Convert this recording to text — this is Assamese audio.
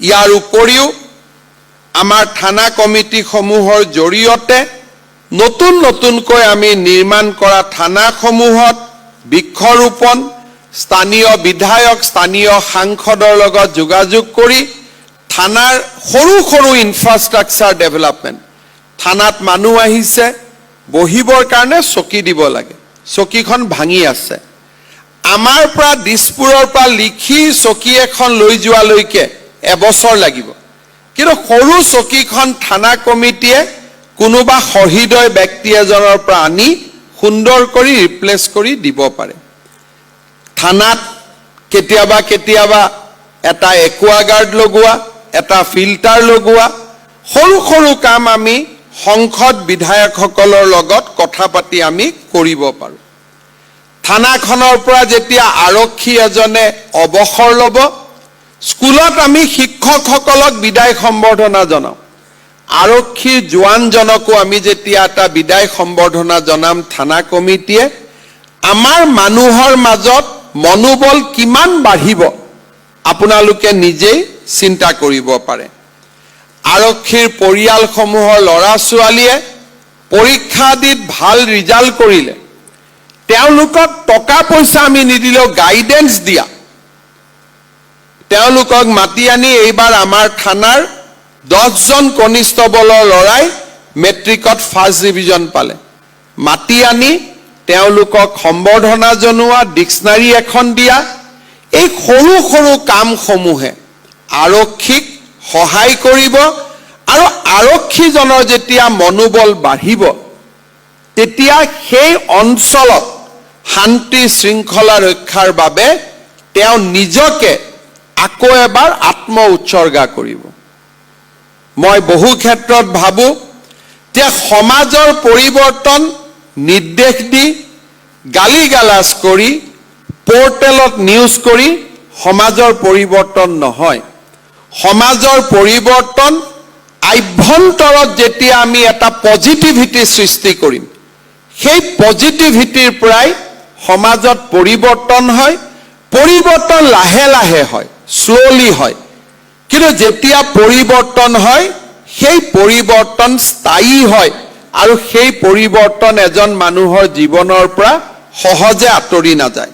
ইয়াৰ উপৰিও আমাৰ থানা কমিটিসমূহৰ জৰিয়তে নতুনকৈ আমি নিৰ্মাণ কৰা থানাসমূহত বৃক্ষৰোপণ, স্থানীয় বিধায়ক, স্থানীয় সাংসদৰ লগত যোগাযোগ কৰি থানাৰ সৰু ইনফ্ৰাষ্ট্ৰাকচাৰ ডেভেলপমেণ্ট, থানাত মানুহ আহিছে বহিবৰ কাৰণে চকী দিব লাগে, চকীখন ভাঙি আছে। আমাৰ পৰা দিছপুৰৰ পৰা লিখি চকী এখন লৈ যোৱালৈকে এবছৰ লাগিব, কিন্তু সৰু চকীখন থানা কমিটিয়ে কোনোবা সহৃদয় ব্যক্তি এজনৰ পৰা আনি সুন্দৰ কৰি ৰিপ্লেচ কৰি দিব পাৰে। থানাত কেতিয়াবা এটা একুৱাগাৰ্ড লগোৱা, এটা ফিল্টাৰ লগোৱা, সৰু কাম আমি সংসদ বিধায়কসকলৰ লগত কথা পাতি আমি কৰিব পাৰোঁ। থানাখনৰ পৰা যেতিয়া আৰক্ষী এজনে অৱসৰ ল'ব, স্কুলত আমি শিক্ষকসকলক বিদায় সম্বৰ্ধনা জনাওঁ, আৰক্ষীৰ জোৱানজনকো আমি যেতিয়া এটা বিদায় সম্বৰ্ধনা জনাম থানা কমিটিয়ে, আমাৰ মানুহৰ মাজত মনোবল কিমান বাঢ়িব আপোনালোকে নিজেই চিন্তা কৰিব পাৰে। আৰক্ষীৰ পৰিয়ালসমূহৰ ল'ৰা ছোৱালীয়ে পৰীক্ষা আদিত ভাল ৰিজাল্ট কৰিলে তেওঁলোকক টকা পইচা আমি নিদিলেও গাইডেন্স দিয়া, তেওঁলোকক মাতি আনি এইবাৰ আমাৰ থানাৰ 10জন কনিষ্টবলৰ ল'ৰাই মেট্ৰিকত ফাৰ্ষ্ট ডিভিজন পালে, মাতি আনি তেওঁলোকক সম্বৰ্ধনা জনোৱা, ডিক্সনাৰী এখন দিয়া, এই সৰু কামসমূহে আৰক্ষীক সহায় কৰিব আৰু আৰক্ষীজনৰ যেতিয়া মনোবল বাঢ়িব তেতিয়া সেই অঞ্চলত শান্তি শৃংখলা ৰক্ষাৰ বাবে তেওঁ নিজকে আকৌ এবাৰ আত্ম উৎসৰ্গা কৰিব। মই বহু ক্ষেত্ৰত ভাবোঁ যে সমাজৰ পৰিৱৰ্তন নিৰ্দেশ দি গালি গালাজ কৰি পৰ্টেলত নিউজ কৰি সমাজৰ পৰিৱৰ্তন নহয়। সমাজৰ পৰিৱৰ্তন আভ্যন্তৰত যেতিয়া আমি এটা পজিটিভিটি সৃষ্টি কৰিম, সেই পজিটিভিটিৰ পৰাই সমাজত পৰিৱৰ্তন হয়। পৰিৱৰ্তন লাহে হয়, শ্ল'লি হয়, কিন্তু যেতিয়া পৰিৱৰ্তন হয় সেই পৰিৱৰ্তন স্থায়ী হয় আৰু সেই পৰিৱৰ্তন এজন মানুহৰ জীৱনৰ পৰা সহজে আঁতৰি নাযায়।